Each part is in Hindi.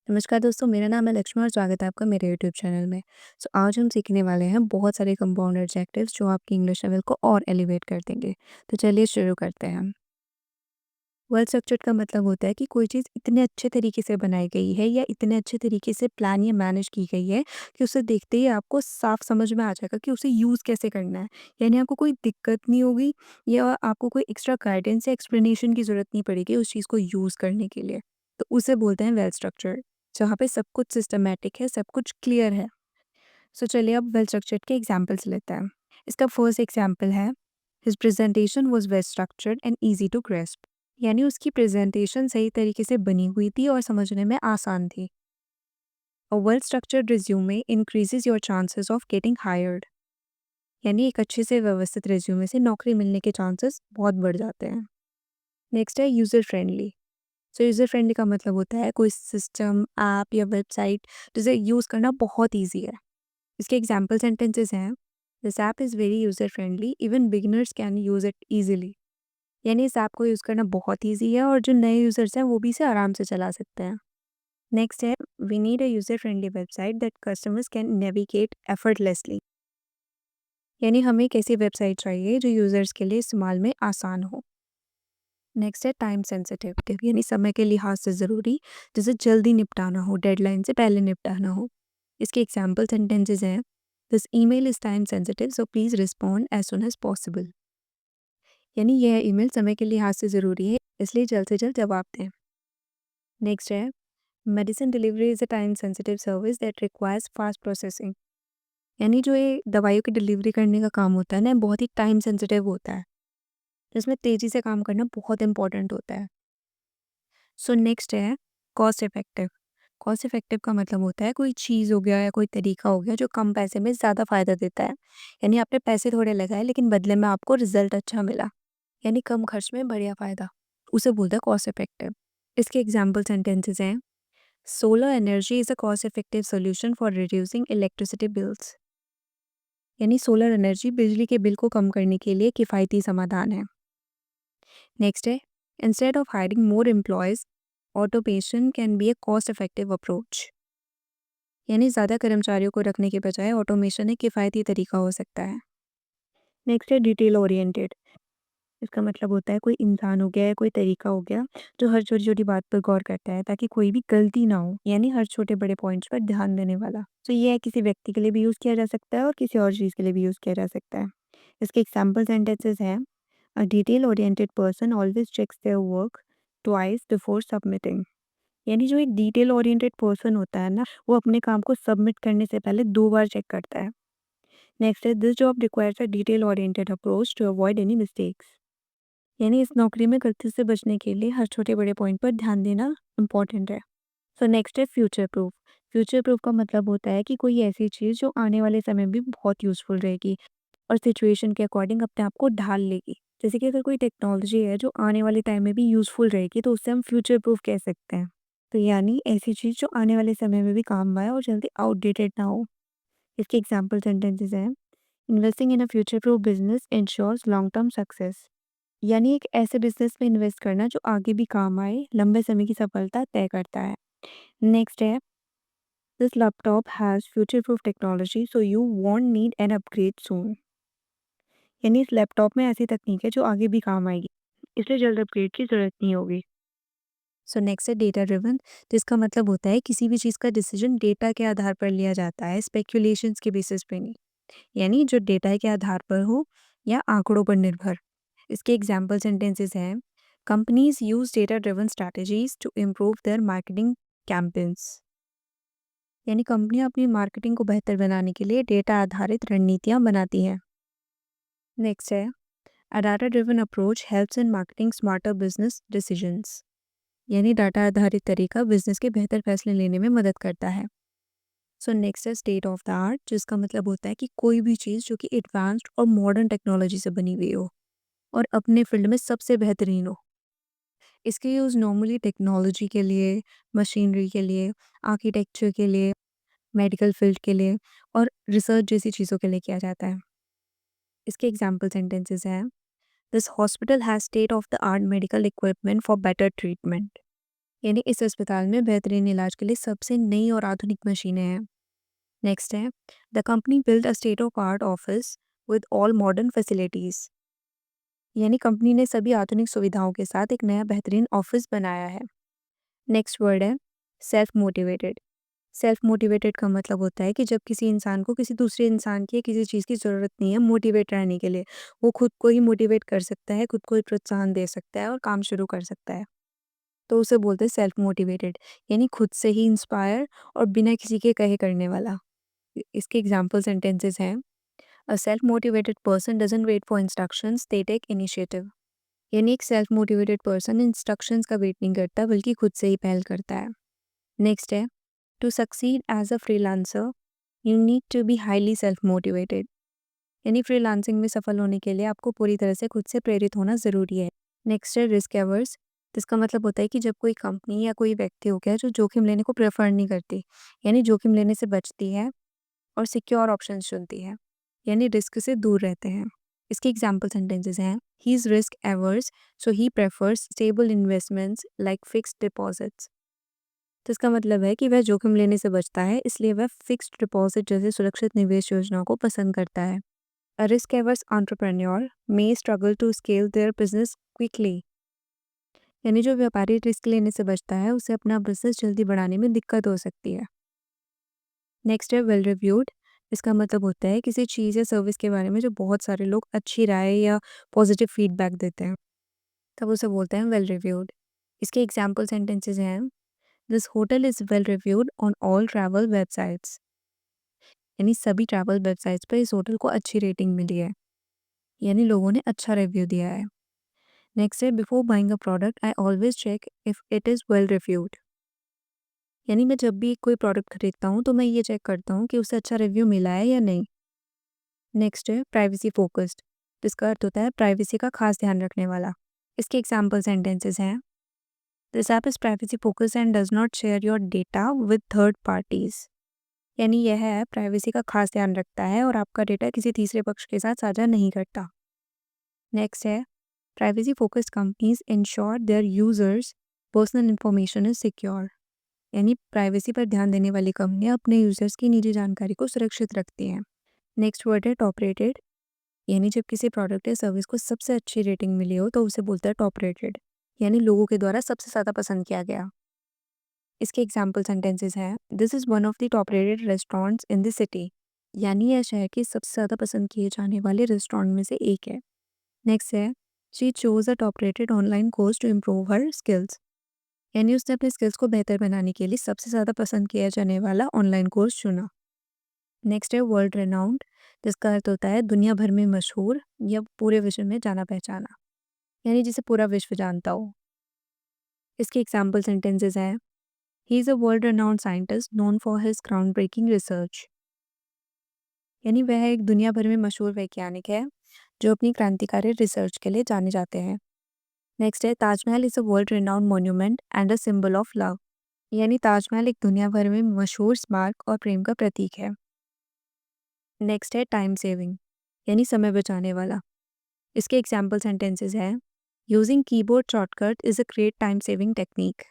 नमस्कार दोस्तों, मेरा नाम है लक्ष्मी और स्वागत है आपका मेरे यूट्यूब चैनल में। आज हम सीखने वाले हैं बहुत सारे कंपाउंड एडजेक्टिव्स जो आपकी इंग्लिश लेवल को और एलिवेट कर देंगे। तो चलिए शुरू करते हैं हम। वेल स्ट्रक्चर्ड का मतलब होता है कि कोई चीज़ इतने अच्छे तरीके से बनाई गई है या इतने अच्छे तरीके से प्लान या मैनेज की गई है कि उसे देखते ही आपको साफ समझ में आ जाएगा कि उसे यूज़ कैसे करना है। यानी आपको कोई दिक्कत नहीं होगी या आपको कोई एक्स्ट्रा गाइडेंस या एक्सप्लेनेशन की ज़रूरत नहीं पड़ेगी उस चीज़ को यूज़ करने के लिए। तो उसे बोलते हैं वेल स्ट्रक्चर्ड, जहाँ पे सब कुछ सिस्टमैटिक है, सब कुछ क्लियर है। सो चलिए अब वेल स्ट्रक्चर्ड के एग्जाम्पल्स लेते हैं। इसका फर्स्ट एग्जाम्पल है, his presentation was well structured and easy to grasp. यानी उसकी प्रेजेंटेशन सही तरीके से बनी हुई थी और समझने में आसान थी। A well structured resume increases your chances of getting hired. यानी एक अच्छे से व्यवस्थित रिज्यूमे से नौकरी मिलने के चांसेस बहुत बढ़ जाते हैं। नेक्स्ट है यूज़र फ्रेंडली। सो यूज़र फ्रेंडली का मतलब होता है कोई सिस्टम, ऐप या वेबसाइट जिसे यूज़ करना बहुत ईजी है। इसके एग्जाम्पल सेंटेंसेस हैं, this app is very user friendly, even beginners can use it easily. यानी इस ऐप को यूज़ करना बहुत ईजी है और जो नए यूज़र्स हैं वो भी इसे आराम से चला सकते हैं। नेक्स्ट है, we need a user friendly website that customers can navigate effortlessly. यानी हमें एक ऐसी वेबसाइट चाहिए जो यूज़र्स के लिए इस्तेमाल में आसान हो। नेक्स्ट है टाइम सेंसिटिव, यानी समय के लिहाज से ज़रूरी, जिसे जल्दी निपटाना हो, डेडलाइन से पहले निपटाना हो। इसके एग्जाम्पल सेंटेंसेस हैं, this email is time sensitive so please respond as soon as possible. यानी यह ईमेल समय के लिहाज से ज़रूरी है, इसलिए जल्द से जल्द जवाब दें। नेक्स्ट है, medicine delivery is a time sensitive service that requires fast processing. यानी जो ये दवाइयों की डिलीवरी करने का काम होता है ना, बहुत ही टाइम सेंसिटिव होता है, जिसमें तेज़ी से काम करना बहुत इंपॉर्टेंट होता है। सो नेक्स्ट है कॉस्ट इफेक्टिव। कॉस्ट इफेक्टिव का मतलब होता है कोई चीज़ हो गया या कोई तरीका हो गया जो कम पैसे में ज़्यादा फ़ायदा देता है। यानी आपने पैसे थोड़े लगाए लेकिन बदले में आपको रिजल्ट अच्छा मिला। यानी कम खर्च में बढ़िया फ़ायदा, उसे बोलते हैं कॉस्ट इफेक्टिव। इसके एग्जाम्पल सेंटेंसेस हैं, solar energy is a cost effective solution for reducing electricity bills. यानी सोलर एनर्जी बिजली के बिल को कम करने के लिए किफ़ायती समाधान है। नेक्स्ट है, instead of hiring more employees, automation can be A cost effective approach. यानी ज़्यादा कर्मचारियों को रखने के बजाय ऑटोमेशन एक किफ़ायती तरीका हो सकता है। नेक्स्ट है डिटेल ओरिएंटेड। इसका मतलब होता है कोई इंसान हो गया या कोई तरीका हो गया जो हर छोटी-छोटी बात पर गौर करता है ताकि कोई भी गलती ना हो, यानी हर छोटे बड़े पॉइंट्स पर ध्यान देने वाला। तो ये है किसी व्यक्ति के लिए भी यूज़ किया जा सकता है और किसी और चीज़ के लिए भी यूज़ किया जा सकता है। इसके एग्जाम्पल सेंटेंसेस हैं, a detail oriented person always checks their work twice before submitting. यानी जो एक डिटेल ओरिएंटेड पर्सन होता है ना, वो अपने काम को सबमिट करने से पहले 2 बार चेक करता है। नेक्स्ट है, this job requires a detail oriented approach to avoid any mistakes. यानी इस नौकरी में गलती से बचने के लिए हर छोटे बड़े पॉइंट पर ध्यान देना इम्पॉर्टेंट है। सो नेक्स्ट है फ्यूचर प्रूफ। फ्यूचर प्रूफ का मतलब होता है कि कोई ऐसी चीज़ जो आने वाले समय में भी बहुत यूज़फुल रहेगी और सिचुएशन के अकॉर्डिंग अपने आप को ढाल लेगी। जैसे कि अगर कोई टेक्नोलॉजी है जो आने वाले टाइम में भी यूज़फुल रहेगी तो उससे हम फ्यूचर प्रूफ कह सकते हैं। तो यानी ऐसी चीज़ जो आने वाले समय में भी काम आए और जल्दी आउटडेटेड ना हो। इसके एग्जाम्पल सेंटेंसेस हैं, investing in a future proof business ensures long term success. यानी एक ऐसे बिजनेस में इन्वेस्ट करना जो आगे भी काम आए, लंबे समय की सफलता तय करता है। नेक्स्ट है, this laptop has future proof technology so you won't need an upgrade soon. यानी इस लैपटॉप में ऐसी तकनीक है जो आगे भी काम आएगी, इसलिए जल्द अपग्रेड की ज़रूरत नहीं होगी। सो नेक्स्ट है डेटा ड्रिवन, जिसका मतलब होता है किसी भी चीज़ का डिसीजन डेटा के आधार पर लिया जाता है, स्पेक्यूलेशंस के बेसिस पे नहीं। यानी जो डेटा के आधार पर हो या आंकड़ों पर निर्भर। इसके एग्जाम्पल सेंटेंसेस हैं, companies use data driven strategies to improve their marketing campaigns. यानी कंपनियां अपनी मार्केटिंग को बेहतर बनाने के लिए डेटा आधारित रणनीतियां बनाती हैं। नेक्स्ट है, अ data driven approach helps in marketing smarter business decisions. यानी डाटा आधारित तरीका बिजनेस के बेहतर फैसले लेने में मदद करता है। सो नेक्स्ट है स्टेट ऑफ द आर्ट, जिसका मतलब होता है कि कोई भी चीज़ जो कि एडवांस्ड और मॉडर्न टेक्नोलॉजी से बनी हुई हो और अपने फील्ड में सबसे बेहतरीन हो। इसके यूज़ नॉर्मली टेक्नोलॉजी के लिए, मशीनरी के लिए, आर्किटेक्चर के लिए, मेडिकल फील्ड के लिए और रिसर्च जैसी चीज़ों के लिए किया जाता है। इसके एग्जाम्पल सेंटेंसेस हैं, this hospital has state of the art medical equipment for better treatment. यानी इस अस्पताल में बेहतरीन इलाज के लिए सबसे नई और आधुनिक मशीनें हैं। नेक्स्ट है, the company build a state of art office with all modern facilities. यानी कंपनी ने सभी आधुनिक सुविधाओं के साथ एक नया बेहतरीन ऑफिस बनाया है। नेक्स्ट वर्ड है सेल्फ मोटिवेटेड। सेल्फ मोटिवेटेड का मतलब होता है कि जब किसी इंसान को किसी दूसरे इंसान की या किसी चीज़ की ज़रूरत नहीं है मोटिवेट रहने के लिए, वो खुद को ही मोटिवेट कर सकता है, खुद को ही प्रोत्साहन दे सकता है और काम शुरू कर सकता है। तो उसे बोलते हैं सेल्फ मोटिवेटेड, यानी खुद से ही इंस्पायर और बिना किसी के कहे करने वाला। इसके एग्जाम्पल सेंटेंसेस हैं, a self motivated person doesn't wait for instructions, they take initiative. यानी एक सेल्फ मोटिवेटेड पर्सन इंस्ट्रक्शंस का वेट नहीं करता बल्कि खुद से ही पहल करता है। नेक्स्ट है, to succeed as a freelancer you need to be highly self motivated. यानी फ्रीलांसिंग में सफल होने के लिए आपको पूरी तरह से खुद से प्रेरित होना ज़रूरी है। नेक्स्ट है रिस्क एवर्स। जिसका मतलब होता है कि जब कोई कंपनी या कोई व्यक्ति हो गया जो जोखिम लेने को प्रेफर नहीं करती, यानी जोखिम लेने से बचती है और सिक्योर ऑप्शन चुनती है, यानी रिस्क से दूर रहते हैं। इसके एग्जाम्पल सेंटेंसेस हैं, he is risk averse so he prefers stable investments like fixed deposits. तो इसका मतलब है कि वह जोखिम लेने से बचता है, इसलिए वह फिक्स्ड डिपॉजिट जैसे सुरक्षित निवेश योजनाओं को पसंद करता है। A risk averse entrepreneur may struggle to scale their business quickly. यानी जो व्यापारी रिस्क लेने से बचता है उसे अपना बिजनेस जल्दी बढ़ाने में दिक्कत हो सकती है। नेक्स्ट है वेल रिव्यूड। इसका मतलब होता है किसी चीज़ या सर्विस के बारे में जो बहुत सारे लोग अच्छी राय या पॉजिटिव फीडबैक देते हैं, तब उसे बोलते हैं वेल रिव्यूड। इसके एग्जाम्पल सेंटेंसेस हैं, this hotel is well reviewed on all travel websites. यानी सभी ट्रैवल वेबसाइट्स पर इस होटल को अच्छी रेटिंग मिली है, यानी लोगों ने अच्छा रिव्यू दिया है। नेक्स्ट है before buying a product I always check if it is well reviewed. यानी मैं जब भी कोई प्रोडक्ट खरीदता हूँ तो मैं ये चेक करता हूँ कि उसे अच्छा रिव्यू मिला है या नहीं। नेक्स्ट है प्राइवेसी फोकस्ड। जिसका अर्थ होता है प्राइवेसी का खास ध्यान रखने वाला। इसके एग्जाम्पल सेंटेंसेस हैं, this app is privacy focused and does not share your data with third parties. यानी यह ऐप प्राइवेसी का खास ध्यान रखता है और आपका डेटा किसी तीसरे पक्ष के साथ साझा नहीं करता। नेक्स्ट है, privacy focused companies ensure their users personal information is secure. यानी प्राइवेसी पर ध्यान देने वाली कंपनियां अपने यूजर्स की निजी जानकारी को सुरक्षित रखती हैं। नेक्स्ट वर्ड है टॉप रेटेड। यानी जब किसी प्रोडक्ट या सर्विस को सबसे अच्छी रेटिंग मिली हो तो उसे बोलते हैं टॉप रेटेड, यानी लोगों के द्वारा सबसे ज़्यादा पसंद किया गया। इसके एग्जाम्पल सेंटेंसेस हैं, this is one of the top rated restaurants in the city. यानी यह शहर के सबसे ज़्यादा पसंद किए जाने वाले रेस्टोरेंट में से एक है। नेक्स्ट है, she chose a top rated online course to improve her skills. यानी उसने अपने स्किल्स को बेहतर बनाने के लिए सबसे ज़्यादा पसंद किया जाने वाला ऑनलाइन कोर्स चुना। नेक्स्ट है वर्ल्ड रेनाउंड। जिसका अर्थ होता है दुनिया भर में मशहूर या पूरे विश्व में जाना पहचाना, यानी जिसे पूरा विश्व जानता हो। इसके एग्जाम्पल सेंटेंसेस हैं, he is a world renowned scientist known for his ground breaking research. यानी वह एक दुनिया भर में मशहूर वैज्ञानिक है जो अपनी क्रांतिकारी रिसर्च के लिए जाने जाते हैं। नेक्स्ट है Taj Mahal is a world renowned monument and a symbol of love. यानी ताजमहल एक दुनिया भर में मशहूर स्मारक और प्रेम का प्रतीक है। नेक्स्ट है टाइम सेविंग, यानी समय बचाने वाला। इसके एग्जाम्पल सेंटेंसेस हैं, using keyboard shortcut is a great time saving technique.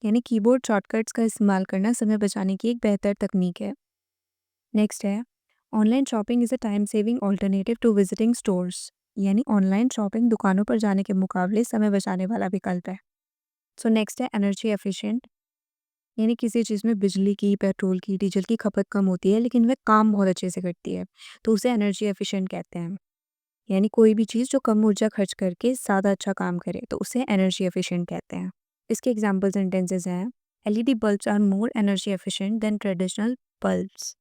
यानी कीबोर्ड शॉर्टकट्स का इस्तेमाल करना समय बचाने की एक बेहतर तकनीक है। नेक्स्ट है, online shopping is a time saving alternative to visiting stores. यानी ऑनलाइन शॉपिंग दुकानों पर जाने के मुकाबले समय बचाने वाला विकल्प है। सो नेक्स्ट है एनर्जी एफिशिएंट। यानी किसी चीज़ में बिजली की, पेट्रोल की, डीजल की खपत कम होती है लेकिन वह काम बहुत अच्छे से करती है, तो उसे एनर्जी एफिशिएंट कहते हैं। यानी कोई भी चीज़ जो कम ऊर्जा खर्च करके ज़्यादा अच्छा काम करे तो उसे एनर्जी एफिशिएंट कहते हैं। इसके एग्जाम्पल सेंटेंसेस हैं, LED bulbs are more energy efficient than traditional bulbs.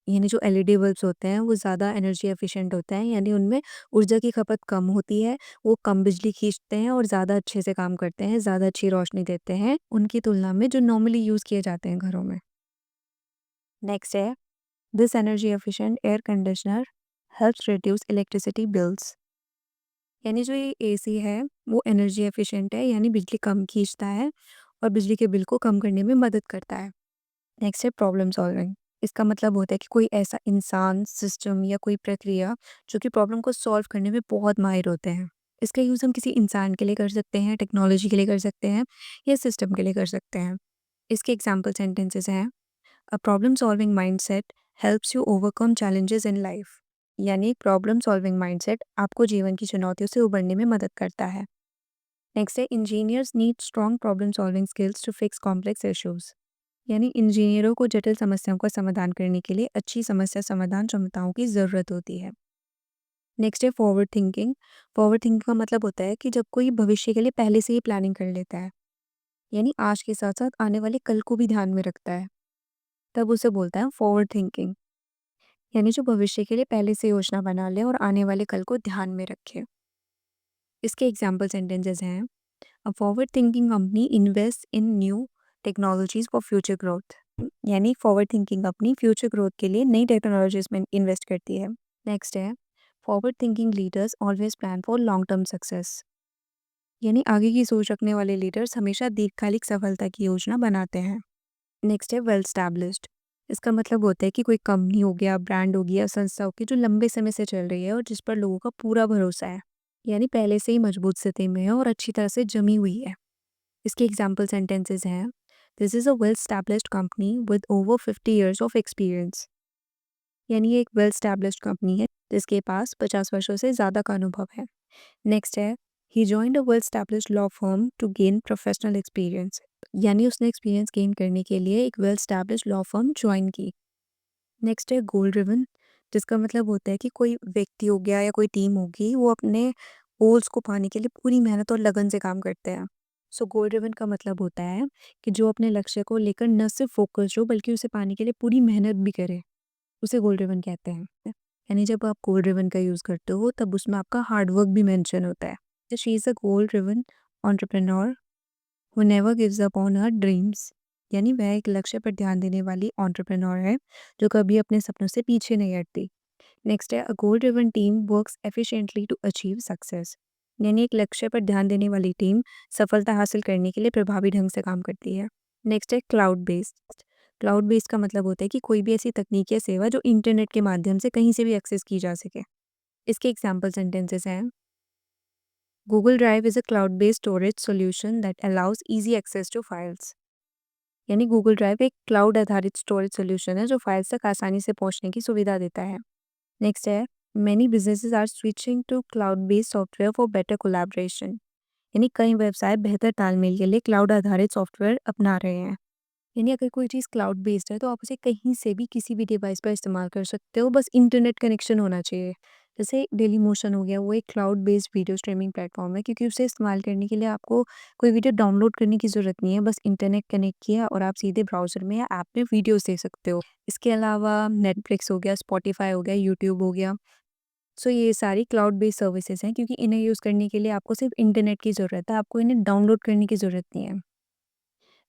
यानी जो एलईडी बल्ब्स होते हैं वो ज़्यादा एनर्जी एफिशिएंट होते हैं, यानी उनमें ऊर्जा की खपत कम होती है, वो कम बिजली खींचते हैं और ज़्यादा अच्छे से काम करते हैं, ज़्यादा अच्छी रोशनी देते हैं उनकी तुलना में जो नॉर्मली यूज़ किए जाते हैं घरों में। नेक्स्ट है, this energy efficient air conditioner helps reduce electricity bills. यानी जो ये एसी है वो एनर्जी एफिशिएंट है, यानी बिजली कम खींचता है और बिजली के बिल को कम करने में मदद करता है। नेक्स्ट है प्रॉब्लम सॉल्विंग। इसका मतलब होता है कि कोई ऐसा इंसान, सिस्टम या कोई प्रक्रिया जो कि प्रॉब्लम को सॉल्व करने में बहुत माहिर होते हैं। इसका यूज़ हम किसी इंसान के लिए कर सकते हैं, टेक्नोलॉजी के लिए कर सकते हैं या सिस्टम के लिए कर सकते हैं। इसके एग्जाम्पल सेंटेंसेस हैं, a problem solving mindset helps you overcome challenges in life. यानी प्रॉब्लम सॉल्विंग माइंडसेट आपको जीवन की चुनौतियों से उबरने में मदद करता है। नेक्स्ट है, engineers need strong problem solving skills to fix complex issues. यानी इंजीनियरों को जटिल समस्याओं का समाधान करने के लिए अच्छी समस्या समाधान क्षमताओं की ज़रूरत होती है। नेक्स्ट है फॉरवर्ड थिंकिंग। फॉरवर्ड थिंकिंग का मतलब होता है कि जब कोई भविष्य के लिए पहले से ही प्लानिंग कर लेता है, यानी आज के साथ साथ आने वाले कल को भी ध्यान में रखता है, तब उसे बोलता है फॉरवर्ड थिंकिंग। यानी जो भविष्य के लिए पहले से योजना बना ले और आने वाले कल को ध्यान में रखे। इसके एग्जाम्पल सेंटेंसेस हैं, a forward thinking company invest in new technologies for future growth. यानी forward thinking company future growth के लिए नई टेक्नोलॉजीज में इन्वेस्ट करती है। नेक्स्ट है, forward thinking leaders always plan for long term success. यानी आगे की सोच रखने वाले लीडर्स हमेशा दीर्घकालिक सफलता की योजना बनाते हैं। नेक्स्ट है वेल स्टैब्लिश्ड। इसका मतलब होता है कि कोई कंपनी हो गया, ब्रांड हो गया, संस्था हो गई जो लंबे समय से चल रही है और जिस पर लोगों का पूरा भरोसा है, यानी पहले से ही मजबूत स्थिति में है और अच्छी तरह से जमी हुई है। इसके एग्जाम्पल सेंटेंसेस हैं, this is a well established company with over 50 years of experience. यानी ये एक वेल स्टैब्लिश्ड कंपनी है जिसके पास 50 वर्षों से ज़्यादा का अनुभव है। नेक्स्ट है, he joined a well established law firm to gain professional experience. यानी उसने एक्सपीरियंस गेन करने के लिए एक well established law firm join की। नेक्स्ट है गोल ड्रिवन, जिसका मतलब होता है कि कोई व्यक्ति हो गया या कोई टीम होगी, वो अपने गोल्स को पाने के लिए पूरी मेहनत और लगन से काम करते हैं। सो गोल ड्रिवन का मतलब होता है कि जो अपने लक्ष्य को लेकर न सिर्फ फोकस हो बल्कि उसे पाने के लिए पूरी मेहनत भी करे, उसे गोल ड्रिवन कहते हैं। यानी जब आप गोल ड्रिवन का यूज़ करते हो तब उसमें आपका हार्ड वर्क भी मेंशन होता है। She is a goal driven entrepreneur who never gives up on her dreams. यानी वह एक लक्ष्य पर ध्यान देने वाली एंटरप्रेन्योर है जो कभी अपने सपनों से पीछे नहीं हटती। नेक्स्ट है, a goal driven team works efficiently to achieve success. यानी एक लक्ष्य पर ध्यान देने वाली टीम सफलता हासिल करने के लिए प्रभावी ढंग से काम करती है। नेक्स्ट है क्लाउड बेस्ड। क्लाउड बेस्ड का मतलब होता है कि कोई भी ऐसी तकनीक या सेवा जो इंटरनेट के माध्यम से कहीं से भी एक्सेस की जा सके। इसके एग्जाम्पल सेंटेंसेस हैं, Google Drive is a cloud based storage solution that allows easy access to files. यानी गूगल ड्राइव एक क्लाउड आधारित स्टोरेज सॉल्यूशन है जो फाइल्स तक आसानी से पहुंचने की सुविधा देता है। नेक्स्ट है, many businesses are switching to cloud based software for better collaboration. यानी कई व्यवसाय बेहतर तालमेल के लिए क्लाउड आधारित सॉफ्टवेयर अपना रहे हैं। यानी अगर कोई चीज़ क्लाउड बेस्ड है तो आप उसे कहीं से भी किसी भी डिवाइस पर इस्तेमाल कर सकते हो, बस इंटरनेट कनेक्शन होना चाहिए। जैसे डेली मोशन हो गया, वो एक cloud based video streaming platform है क्योंकि उसे इस्तेमाल करने के लिए आपको कोई वीडियो डाउनलोड करने की ज़रूरत नहीं है, बस इंटरनेट कनेक्ट किया और आप सीधे ब्राउज़र में या ऐप में वीडियोज़ देख सकते हो। इसके अलावा नेटफ्लिक्स हो गया, स्पॉटिफ़ाई हो गया, यूट्यूब हो गया। सो ये सारी क्लाउड बेस्ड सर्विसेज़ हैं क्योंकि इन्हें यूज़ करने के लिए आपको सिर्फ इंटरनेट की ज़रूरत है, आपको इन्हें डाउनलोड करने की ज़रूरत नहीं है।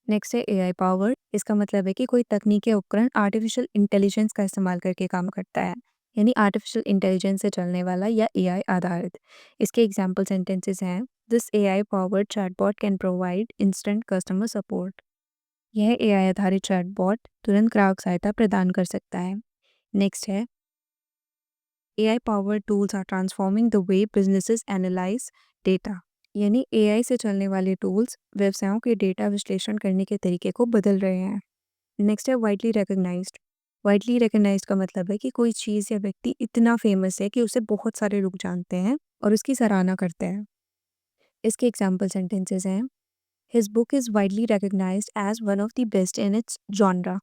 नेक्स्ट है एआई पावर। इसका मतलब है कि कोई तकनीक या उपकरण आर्टिफिशियल इंटेलिजेंस का इस्तेमाल करके काम करता है, यानी आर्टिफिशियल इंटेलिजेंस से चलने वाला या एआई आधारित। इसके एग्जाम्पल सेंटेंसेस हैं, this AI powered chatbot can provide instant customer support. यह एआई आधारित चैटबॉट तुरंत ग्राहक सहायता प्रदान कर सकता है। नेक्स्ट है, AI powered tools are transforming the way businesses analyse data. यानी एआई से चलने वाले टूल्स व्यवसायों के डेटा विश्लेषण करने के तरीके को बदल रहे हैं। नेक्स्ट है वाइडली रिकॉग्नाइज्ड। वाइडली रिकॉग्नाइज्ड का मतलब है कि कोई चीज़ या व्यक्ति इतना फेमस है कि उसे बहुत सारे लोग जानते हैं और उसकी सराहना करते हैं। इसके एग्जाम्पल सेंटेंसेस हैं, his book is widely recognised as one of the best in its genre.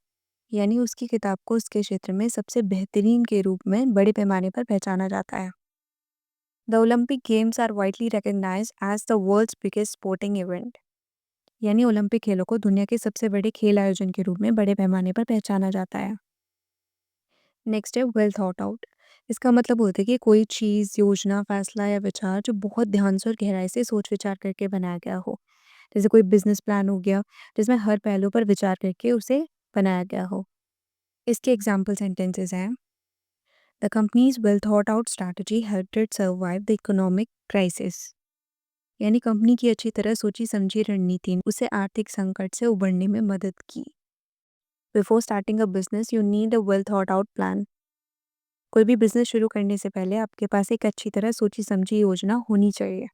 यानी उसकी किताब को उसके क्षेत्र में सबसे बेहतरीन के रूप में बड़े पैमाने पर पहचाना जाता है। The Olympic Games are widely recognised as the world's biggest sporting event. यानी ओलंपिक खेलों को दुनिया के सबसे बड़े खेल आयोजन के रूप में बड़े पैमाने पर पहचाना जाता है। नेक्स्ट है वेल थॉट आउट। इसका मतलब होता है कि कोई चीज़, योजना, फैसला या विचार जो बहुत ध्यान से और गहराई से सोच विचार करके बनाया गया हो। जैसे कोई बिजनेस प्लान हो गया जिसमें हर पहलू पर विचार करके उसे बनाया गया हो। इसके एग्जाम्पल सेंटेंसेस हैं, the companies well thought out strategy helped it survive the economic crisis. यानी कंपनी की अच्छी तरह सोची समझी रणनीति ने उसे आर्थिक संकट से उबरने में मदद की। Before starting a business you need a well thought out plan. कोई भी बिज़नेस शुरू करने से पहले आपके पास एक अच्छी तरह सोची-समझी योजना होनी चाहिए।